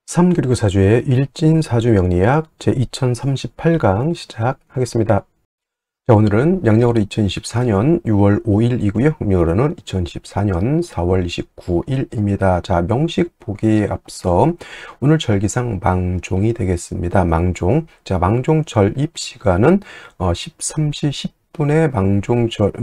3 그리고 4주의 일진사주 명리학 제2038강 시작하겠습니다. 자, 오늘은 양력으로 2024년 6월 5일이고요. 음력으로는 2024년 4월 29일입니다. 자, 명식 보기에 앞서 오늘 절기상 망종이 되겠습니다. 망종. 자, 망종 절입 시간은 13시 10분에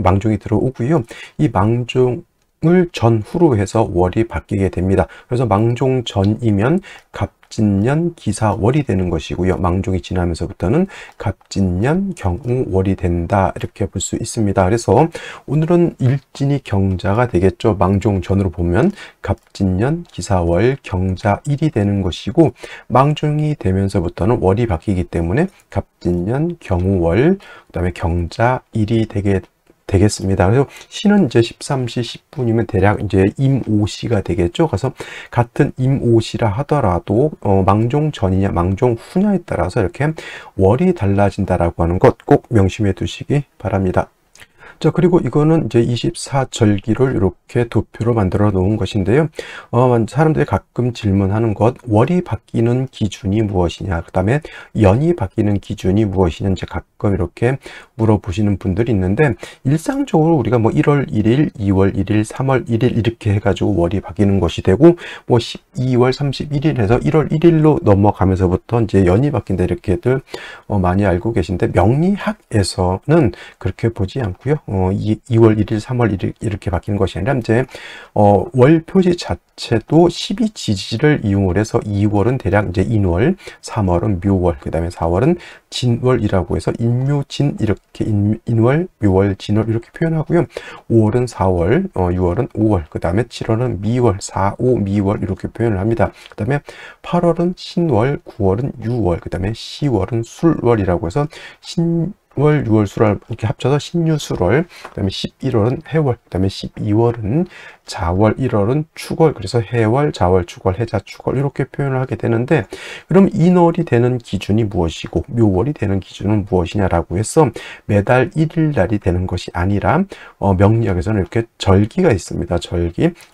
망종이 들어오고요. 이 망종 을 전후로 해서 월이 바뀌게 됩니다. 그래서 망종 전이면 갑진년 기사월이 되는 것이고요. 망종이 지나면서부터는 갑진년 경우월이 된다, 이렇게 볼 수 있습니다. 그래서 오늘은 일진이 경자가 되겠죠. 망종 전으로 보면 갑진년 기사월 경자일이 되는 것이고, 망종이 되면서부터는 월이 바뀌기 때문에 갑진년 경우월, 그 다음에 경자일이 되겠습니다. 그래서 시는 이제 13시 10분이면 대략 이제 임오시가 되겠죠. 그래서 같은 임오시라 하더라도 망종 전이냐 망종 후냐에 따라서 이렇게 월이 달라진다라고 하는 것 꼭 명심해 두시기 바랍니다. 자, 그리고 이거는 이제 24절기를 이렇게 도표로 만들어 놓은 것인데요. 사람들이 가끔 질문하는 것, 월이 바뀌는 기준이 무엇이냐, 그 다음에 연이 바뀌는 기준이 무엇이냐, 이제 가끔 이렇게 물어보시는 분들이 있는데, 일상적으로 우리가 뭐 1월 1일, 2월 1일, 3월 1일 이렇게 해가지고 월이 바뀌는 것이 되고, 뭐 12월 31일에서 1월 1일로 넘어가면서부터 이제 연이 바뀐다, 이렇게들 많이 알고 계신데, 명리학에서는 그렇게 보지 않고요. 2월 1일, 3월 1일 이렇게 바뀌는 것이 아니라 이제 월 표시 자체도 12지지를 이용을 해서 2월은 대략 이제 인월, 3월은 묘월, 그 다음에 4월은 진월이라고 해서 인묘진, 이렇게 인월, 묘월, 진월 이렇게 표현하고요. 5월은 4월, 6월은 5월, 그 다음에 7월은 미월, 4, 5, 미월 이렇게 표현을 합니다. 그 다음에 8월은 신월, 9월은 유월, 그 다음에 10월은 술월이라고 해서 월, 6월, 술월 이렇게 합쳐서 신유술월, 그 다음에 11월은 해월, 그 다음에 12월은 자월, 1월은 축월, 그래서 해월, 자월, 축월, 해자, 축월 이렇게 표현을 하게 되는데, 그럼 인월이 되는 기준이 무엇이고 묘월이 되는 기준은 무엇이냐라고 해서 매달 1일 날이 되는 것이 아니라 명리학에서는 이렇게 절기가 있습니다.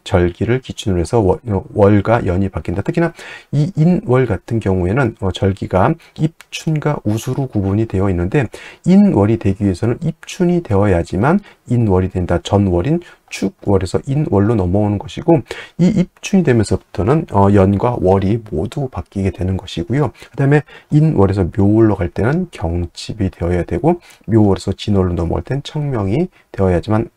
절기를 기준으로 해서 월과 연이 바뀐다. 특히나 이 인월 같은 경우에는 절기가 입춘과 우수로 구분이 되어 있는데, 인월이 되기 위해서는 입춘이 되어야지만 인월이 된다. 전월인 축월에서 인월로 넘어오는 것이고, 이 입춘이 되면서부터는 연과 월이 모두 바뀌게 되는 것이고요. 그 다음에 인월에서 묘월로 갈 때는 경칩이 되어야 되고, 묘월에서 진월로 넘어갈 때는 청명이 되어야지만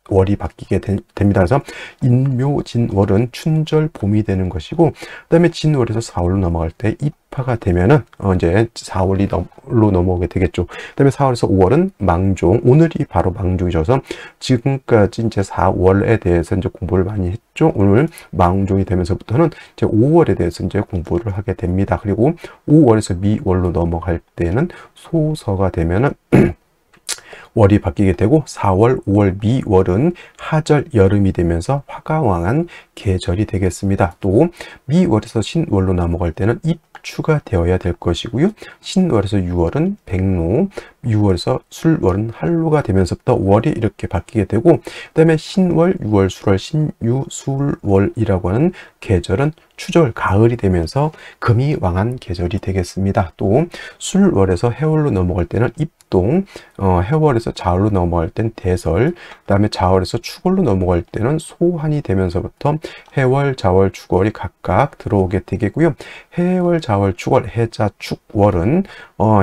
월이 바뀌게 됩니다. 그래서 인묘진월은 춘절 봄이 되는 것이고, 그 다음에 진월에서 4월로 넘어갈 때 입하가 되면은 이제 4월로 넘어오게 되겠죠. 그 다음에 4월에서 5월은 망종, 오늘이 바로 망종이셔서 지금까지 이제 4월에 대해서 이제 공부를 많이 했죠. 오늘 망종이 되면서부터는 이제 5월에 대해서 이제 공부를 하게 됩니다. 그리고 5월에서 미월로 넘어갈 때는 소서가 되면은 월이 바뀌게 되고, 4월, 5월, 미월은 하절 여름이 되면서 화가왕한 계절이 되겠습니다. 또 미월에서 신월로 넘어갈 때는 입추가 되어야 될 것이고요. 신월에서 6월은 백로, 6월에서 술월은 한로가 되면서부터 월이 이렇게 바뀌게 되고, 그 다음에 신월, 6월, 술월, 신유, 술월이라고 하는 계절은 추절, 가을이 되면서 금이 왕한 계절이 되겠습니다. 또 술월에서 해월로 넘어갈 때는 입동, 해월에서 자월로 넘어갈 땐 대설, 그 다음에 자월에서 축월로 넘어갈 때는 소환이 되면서부터 해월, 자월, 축월이 각각 들어오게 되겠고요. 해월, 자월, 축월, 해자, 축월은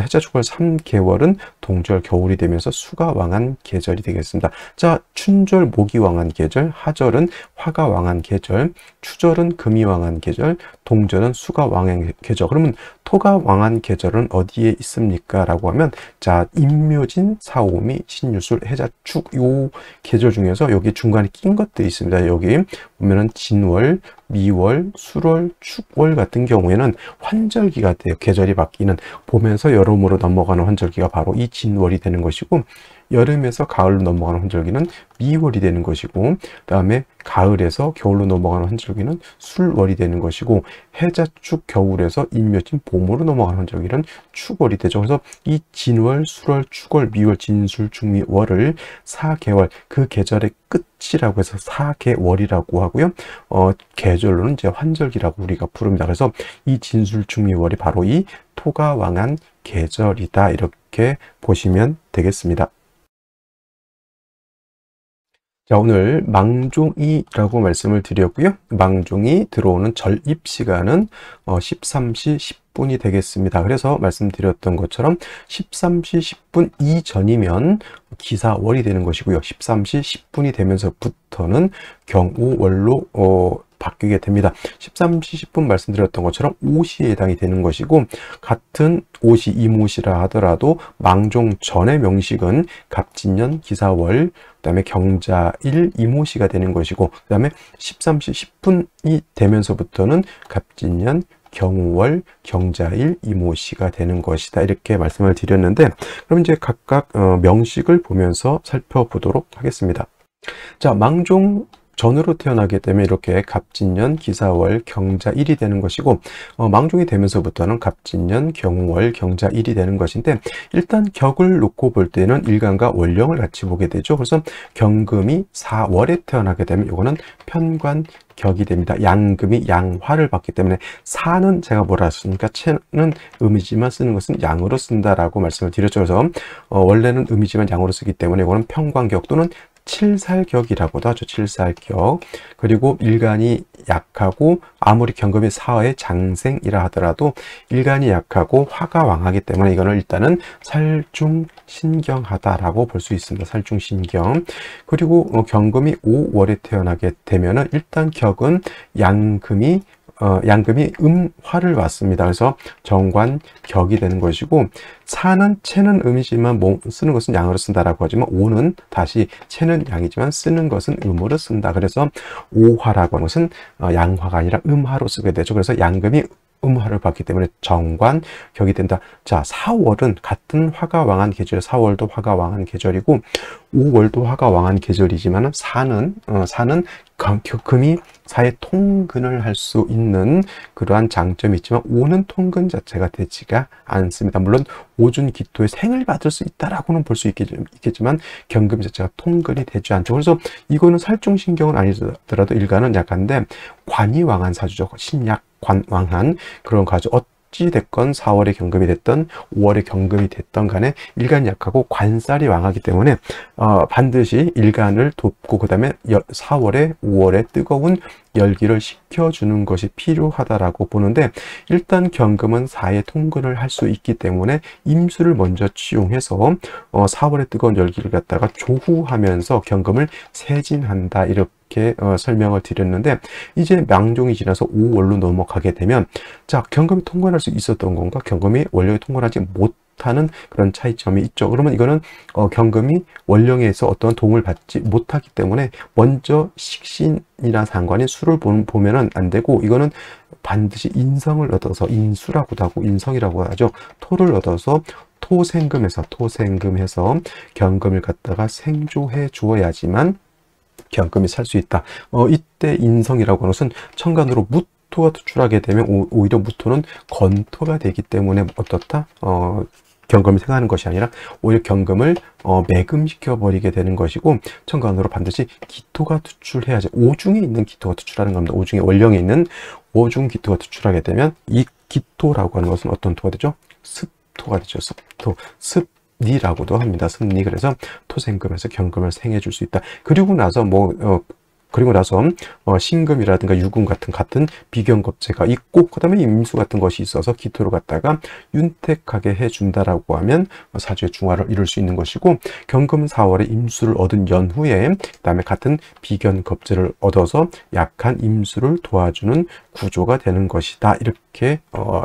해자, 축월 3개월은 동절, 겨울이 되면서 수가 왕한 계절이 되겠습니다. 자, 춘절, 목이 왕한 계절, 하절은 화가 왕한 계절, 추절은 금이 왕한 계절, 동절은 수가 왕한 계절. 그러면 토가 왕한 계절은 어디에 있습니까? 라고 하면, 자, 임묘진, 사오미, 신유술, 해자축 요 계절 중에서 여기 중간에 낀 것들이 있습니다. 여기 보면은 진월, 미월, 술월, 축월 같은 경우에는 환절기가 돼요. 계절이 바뀌는, 봄에서 여름으로 넘어가는 환절기가 바로 이 진월이 되는 것이고, 여름에서 가을로 넘어가는 환절기는 미월이 되는 것이고, 그 다음에 가을에서 겨울로 넘어가는 환절기는 술월이 되는 것이고, 해자축 겨울에서 인묘진 봄으로 넘어가는 환절기는 축월이 되죠. 그래서 이 진월, 술월, 축월, 미월, 진술, 중미, 월을 4개월, 그 계절의 끝이라고 해서 4개월이라고 하고요. 계절로는 이제 환절기라고 우리가 부릅니다. 그래서 이 진술, 중미, 월이 바로 이 토가 왕한 계절이다, 이렇게 보시면 되겠습니다. 자, 오늘 망종이라고 말씀을 드렸고요. 망종이 들어오는 절입 시간은 13시 10분이 되겠습니다. 그래서 말씀드렸던 것처럼 13시 10분 이전이면 기사월이 되는 것이고요. 13시 10분이 되면서부터는 경우월로 바뀌게 됩니다. 13시 10분 말씀드렸던 것처럼 오시에 해당이 되는 것이고, 같은 오시, 이모시라 하더라도 망종 전의 명식은 갑진년, 기사월, 그 다음에 경자일, 이모시가 되는 것이고, 그 다음에 13시 10분이 되면서부터는 갑진년, 경우월, 경자일, 이모시가 되는 것이다, 이렇게 말씀을 드렸는데, 그럼 이제 각각 명식을 보면서 살펴보도록 하겠습니다. 자, 망종 전으로 태어나게 되면 이렇게 갑진년, 기사월, 경자일이 되는 것이고, 망종이 되면서부터는 갑진년, 경월, 경자일이 되는 것인데, 일단 격을 놓고 볼 때는 일간과 월령을 같이 보게 되죠. 그래서 경금이 4월에 태어나게 되면 이거는 편관 격이 됩니다. 양금이 양화를 받기 때문에, 사는 제가 뭐라 했습니까? 채는 음이지만 쓰는 것은 양으로 쓴다라고 말씀을 드렸죠. 그래서 원래는 음이지만 양으로 쓰기 때문에 이거는 편관격 또는 칠살격이라고도 하죠. 칠살격. 그리고 일간이 약하고, 아무리 경금이 4화의 장생이라 하더라도 일간이 약하고 화가 왕하기 때문에 이거는 일단은 살중신경하다라고 볼 수 있습니다. 살중신경. 그리고 경금이 5월에 태어나게 되면은 일단 격은 양금이 음화를 왔습니다. 그래서 정관격이 되는 것이고, 사는 채는 음이지만 쓰는 것은 양으로 쓴다라고 하지만, 오는 다시 채는 양이지만 쓰는 것은 음으로 쓴다. 그래서 오화라고 하는 것은 양화가 아니라 음화로 쓰게 되죠. 그래서 양금이 음화를 받기 때문에 정관격이 된다. 자, 4월은 같은 화가 왕한 계절, 4월도 화가 왕한 계절이고 5월도 화가 왕한 계절이지만 사는 금이 사의 통근을 할 수 있는 그러한 장점이 있지만, 오는 통근 자체가 되지가 않습니다. 물론 오준 기토의 생을 받을 수 있다라고는 볼 수 있겠지만 경금 자체가 통근이 되지 않죠. 그래서 이거는 살중신경은 아니더라도 일간은 약한데 관이 왕한 사주죠. 신약 관 왕한 그런 가주. 어찌됐건 4월에 경금이 됐던 5월에 경금이 됐던 간에 일간이 약하고 관살이 왕하기 때문에 반드시 일간을 돕고, 그 다음에 4월에 5월에 뜨거운 열기를 식혀주는 것이 필요하다라고 보는데, 일단 경금은 4의 통근을 할 수 있기 때문에 임수를 먼저 취용해서 4월에 뜨거운 열기를 갖다가 조후하면서 경금을 세진한다, 이렇게 설명을 드렸는데, 이제 망종이 지나서 5월로 넘어가게 되면, 자, 경금이 통근할 수 있었던 건가, 경금이 원령에 통근하지 못하는 그런 차이점이 있죠. 그러면 이거는 경금이 원령에서 어떤 도움을 받지 못하기 때문에 먼저 식신이나 상관인 수를 보면은 안 되고, 이거는 반드시 인성을 얻어서, 인수라고도 하고 인성이라고 하죠. 토를 얻어서 토생금해서 경금을 갖다가 생조해 주어야지만 경금이 살 수 있다. 이때 인성이라고 하는 것은 천간으로 무토가 투출하게 되면 오히려 무토는 건토가 되기 때문에 어떻다? 경금이 생하는 것이 아니라 오히려 경금을 매금시켜 버리게 되는 것이고, 천간으로 반드시 기토가 투출해야지, 오중에 있는 기토가 투출하는 겁니다. 오중에 원령에 있는 오중 기토가 투출하게 되면 이 기토라고 하는 것은 어떤 토가 되죠? 습토가 되죠. 습토. 습리라고도 합니다. 습리. 그래서 토생금에서 경금을 생해 줄 수 있다. 그리고 나서 신금이라든가 유금 같은 비견겁제가 있고, 그 다음에 임수 같은 것이 있어서 기토를 갖다가 윤택하게 해준다라고 하면 사주의 중화를 이룰 수 있는 것이고, 경금 4월에 임수를 얻은 연후에 그 다음에 같은 비견겁제를 얻어서 약한 임수를 도와주는 구조가 되는 것이다, 이렇게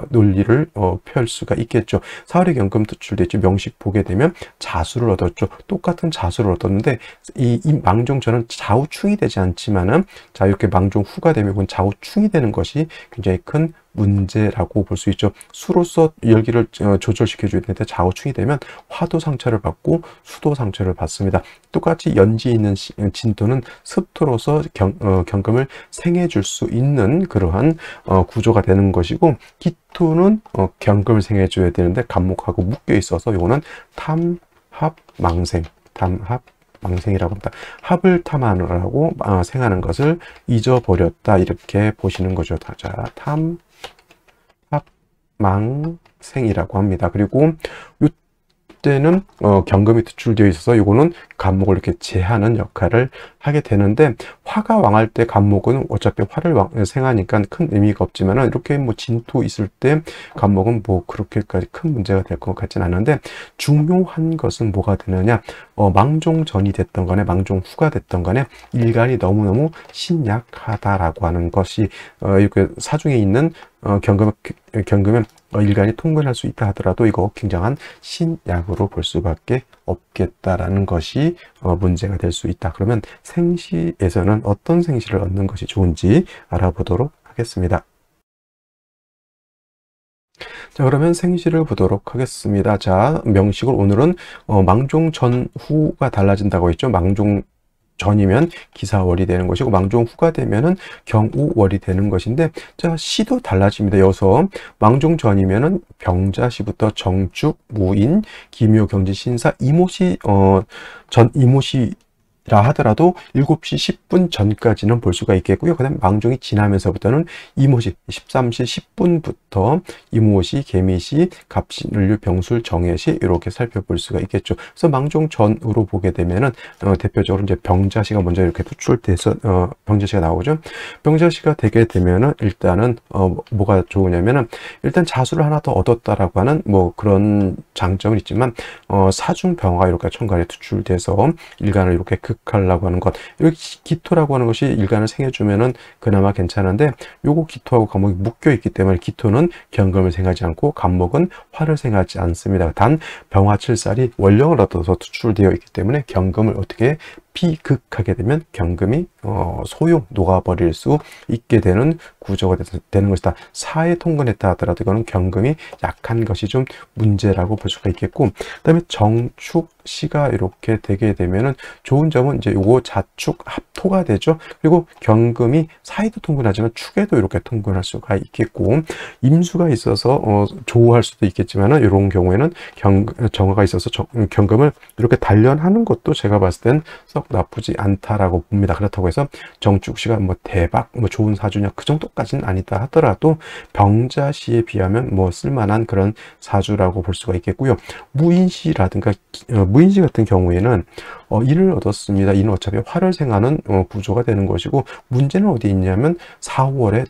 논리를 펼 수가 있겠죠. 4월에 경금 투출됐죠. 명식 보게 되면 자수를 얻었죠. 똑같은 자수를 얻었는데 이 망종전은 좌우충이 되지 않지만은, 자, 이렇게 망종 후가 되면 이건 좌우충이 되는 것이 굉장히 큰 문제라고 볼 수 있죠. 수로서 열기를 조절시켜 줘야 되는데 좌우충이 되면 화도 상처를 받고 수도 상처를 받습니다. 똑같이 연지 있는 진토는 습토로서 경금을 생해 줄 수 있는 그러한 구조가 되는 것이고, 기토는 경금을 생해 줘야 되는데 간목하고 묶여 있어서 이거는 탐합망생, 탐합망생이라고 합니다. 합을 탐하느라고 생하는 것을 잊어버렸다, 이렇게 보시는 거죠. 자, 탐합망생이라고 합니다. 그리고 이때는 경금이 투출되어 있어서 이거는 간목을 이렇게 제하는 역할을 하게 되는데, 화가 왕할 때 간목은 어차피 화를 생하니까 큰 의미가 없지만, 이렇게 뭐 진토 있을 때 간목은 뭐 그렇게까지 큰 문제가 될 것 같지는 않은데, 중요한 것은 뭐가 되느냐, 망종전이 됐던 간에 망종 후가 됐던 간에 일간이 너무너무 신약하다라고 하는 것이 이렇게 사중에 있는 경금에 일간이 통근할 수 있다 하더라도 이거 굉장한 신약으로 볼 수밖에 없겠다라는 것이 문제가 될 수 있다. 그러면 생시에서는 어떤 생시를 얻는 것이 좋은지 알아보도록 하겠습니다. 자, 그러면 생시를 보도록 하겠습니다. 자, 명식을 오늘은 망종 전후가 달라진다고 했죠. 망종 전이면 기사월이 되는 것이고, 망종 후가 되면은 경우월이 되는 것인데, 자, 시도 달라집니다. 여기서 망종 전이면은 병자시부터 정축, 무인, 기묘, 경지, 신사, 이모시, 전 이모시 라 하더라도 7시 10분 전까지는 볼 수가 있겠고요. 그 다음에 망종이 지나면서부터는 이모시 13시 10분부터 이모시, 개미시, 갑시, 을류, 병술, 정해시 이렇게 살펴볼 수가 있겠죠. 그래서 망종 전으로 보게 되면은 대표적으로 이제 병자시가 먼저 이렇게 투출돼서 병자시가 나오죠. 병자시가 되게 되면은 일단은 뭐가 좋으냐면은 일단 자수를 하나 더 얻었다라고 하는 뭐 그런 장점은 있지만, 사중 병화가 이렇게 천간에 투출돼서 일간을 이렇게 극하려고 하는 것, 여기 기토라고 하는 것이 일간을 생해주면은 그나마 괜찮은데, 요거 기토하고 간목이 묶여 있기 때문에 기토는 경금을 생하지 않고 간목은 화를 생하지 않습니다. 단 병화칠살이 원령을 얻어서 투출되어 있기 때문에 경금을 어떻게 비극하게 되면 경금이 소용 녹아버릴 수 있게 되는 구조가 되는 것이다. 사에 통근했다 하더라도 이거는 경금이 약한 것이 좀 문제라고 볼 수가 있겠고, 그 다음에 정축 시가 이렇게 되게 되면은 좋은 점은 이제 요거 자축 합토가 되죠. 그리고 경금이 사에도 통근하지만 축에도 이렇게 통근할 수가 있겠고, 임수가 있어서 조우할 수도 있겠지만은 이런 경우에는 정화가 있어서 경금을 이렇게 단련하는 것도 제가 봤을 땐 썩 나쁘지 않다라고 봅니다. 그렇다고 해서 정축시가 뭐 대박 뭐 좋은 사주냐 그 정도까지는 아니다 하더라도 병자시에 비하면 뭐 쓸만한 그런 사주라고 볼 수가 있겠고요. 무인시라든가 무인시 같은 경우에는 인을 얻었습니다. 인은 어차피 화를 생하는 구조가 되는 것이고, 문제는 어디 있냐면 4, 5월에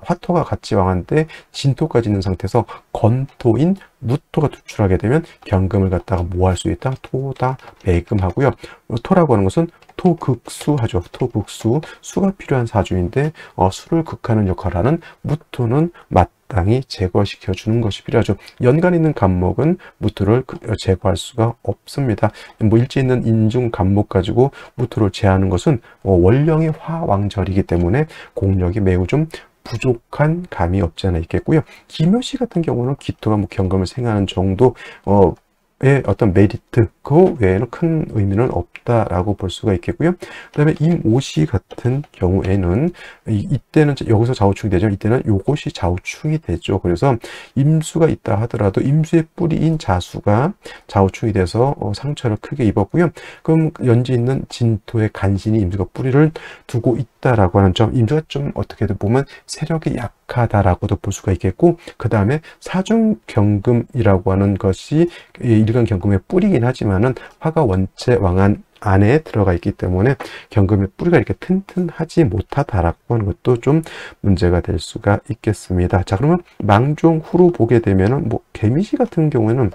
화토가 같이 왕한데 진토까지 있는 상태에서 건토인 무토가 투출하게 되면 경금을 갖다가 뭐 할 수 있다? 토다 매금하고요. 토라고 하는 것은 토극수하죠. 토극수, 수가 필요한 사주인데 수를 극하는 역할을 하는 무토는 마땅히 제거시켜 주는 것이 필요하죠. 연간 있는 간목은 무토를 제거할 수가 없습니다. 뭐 일지 있는 인중 간목 가지고 무토를 제하는 것은 원령의 화왕절이기 때문에 공력이 매우 좀 부족한 감이 없지 않아 있겠고요. 기묘시 같은 경우는 기토가 뭐 경금을 생하는 정도 어떤 메리트, 그 외에는 큰 의미는 없다라고 볼 수가 있겠고요. 그 다음에 임오시 같은 경우에는 이때는 여기서 좌우충이 되죠. 이때는 요것이 좌우충이 되죠. 그래서 임수가 있다 하더라도 임수의 뿌리인 자수가 좌우충이 돼서 상처를 크게 입었고요. 그럼 연지 있는 진토의 간신이 임수가 뿌리를 두고 있다라고 하는 점, 임수가 좀 어떻게든 보면 세력이 약하다라고도 볼 수가 있겠고, 그 다음에 사중경금이라고 하는 것이 일간 경금의 뿌리긴 하지만은 화가 원체 왕안 안에 들어가 있기 때문에 경금의 뿌리가 이렇게 튼튼하지 못하다라고 하는 것도 좀 문제가 될 수가 있겠습니다. 자, 그러면 망종 후로 보게 되면은 뭐 개미시 같은 경우에는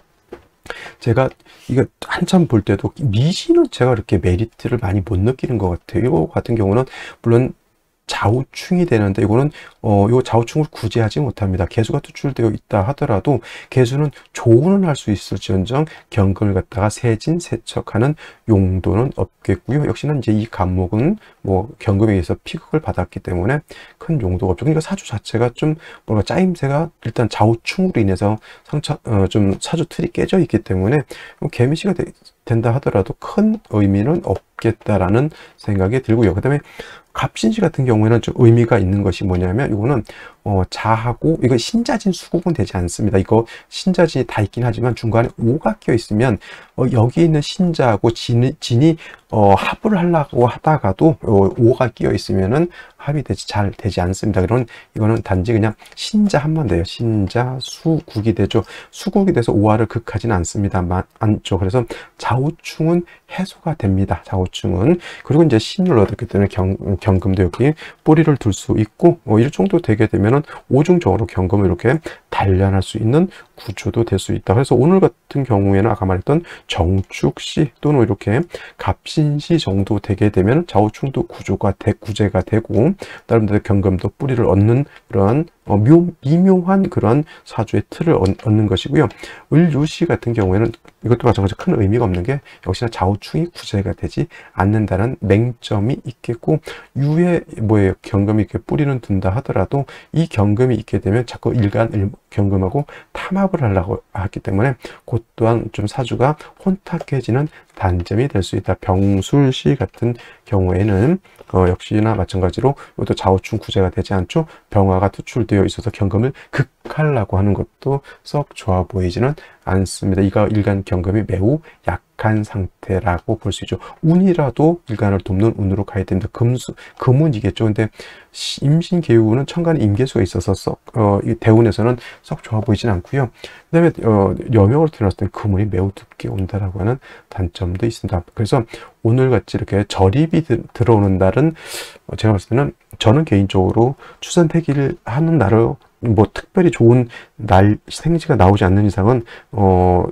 제가 이거 한참 볼 때도 미시는 제가 이렇게 메리트를 많이 못 느끼는 것 같아요. 이거 같은 경우는 물론 좌우충이 되는데 이거는 요 좌우충을 구제하지 못합니다. 개수가 투출되어 있다 하더라도 개수는 조운은 할 수 있을지언정 경금을 갖다가 세진 세척하는 용도는 없겠고요. 역시나 이제 이 간목은 뭐 경금에 의해서 피극을 받았기 때문에 큰 용도가 없죠. 그러니까 사주 자체가 좀 뭔가 짜임새가 일단 좌우충으로 인해서 좀 사주 틀이 깨져 있기 때문에 개미시가 된다 하더라도 큰 의미는 없겠다라는 생각이 들고요. 그 다음에 갑신시 같은 경우에는 좀 의미가 있는 것이 뭐냐면 이거는 자하고 이거 신자진 수국은 되지 않습니다. 이거 신자진이 다 있긴 하지만 중간에 오가 끼어 있으면 여기 있는 신자하고 진이 합을 하려고 하다가도 오가 끼어 있으면은 합이 잘 되지 않습니다. 그러면 이거는 단지 그냥 신자 하면 돼요. 신자 수국이 되죠. 수국이 돼서 오화를 극하지는 않죠. 그래서 좌우충은 해소가 됩니다. 좌우충은. 그리고 이제 신을 얻었기 때문에 경금도 여기 뿌리를 둘 수 있고 이 정도 되게 되면은 오중적으로 경금을 이렇게 단련할 수 있는 구조도 될 수 있다. 그래서 오늘 같은 경우에는 아까 말했던 정축시 또는 이렇게 갑신시 정도 되게 되면 좌우충도 구제가 되고 나름대로 경금도 뿌리를 얻는 그런 미묘한 그런 사주의 틀을 얻는 것이고요. 을유시 같은 경우에는 이것도 마찬가지로 큰 의미가 없는 게 역시나 좌우충이 구제가 되지 않는다는 맹점이 있겠고 유에 뭐예요? 경금이 이렇게 뿌리는 둔다 하더라도 이 경금이 있게 되면 자꾸 경금하고 탐합을 하려고 하기 때문에 그것 또한 좀 사주가 혼탁해지는 단점이 될 수 있다. 병술시 같은 경우에는 역시나 마찬가지로 이것도 좌우충 구제가 되지 않죠. 병화가 투출되어 있어서 경금을 극하려고 하는 것도 썩 좋아 보이지는 않습니다. 이가 일간 경금이 매우 약한 상태라고 볼 수 있죠. 운이라도 일간을 돕는 운으로 가야 됩니다. 금운이겠죠. 근데 임신계유는 천간에 임계수가 있어서 이 대운에서는 썩 좋아 보이진 않고요. 그 다음에 여명으로 태어났을 때 금운이 매우 둡게 온다라고 하는 단점도 있습니다. 그래서 오늘같이 이렇게 절입이 들어오는 날은 제가 봤을 때는 저는 개인적으로 추선태기를 하는 날을 뭐 특별히 좋은 날 생지가 나오지 않는 이상은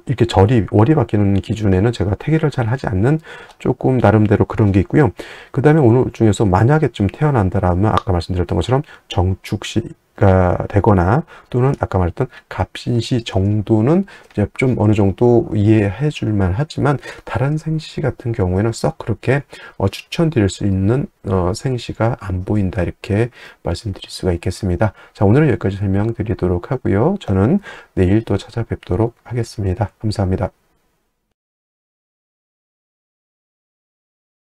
이렇게 월이 바뀌는 기준에는 제가 태기를 잘 하지 않는 조금 나름대로 그런 게 있고요. 그 다음에 오늘 중에서 만약에 좀 태어난다라면 아까 말씀드렸던 것처럼 정축시가 되거나 또는 아까 말했던 갑신시 정도는 이제 좀 어느 정도 이해해 줄만 하지만 다른 생시 같은 경우에는 썩 그렇게 추천드릴 수 있는 생시가 안 보인다 이렇게 말씀드릴 수가 있겠습니다. 자, 오늘은 여기까지 설명드리도록 하고요. 저는 내일 또 찾아뵙도록 하겠습니다. 감사합니다.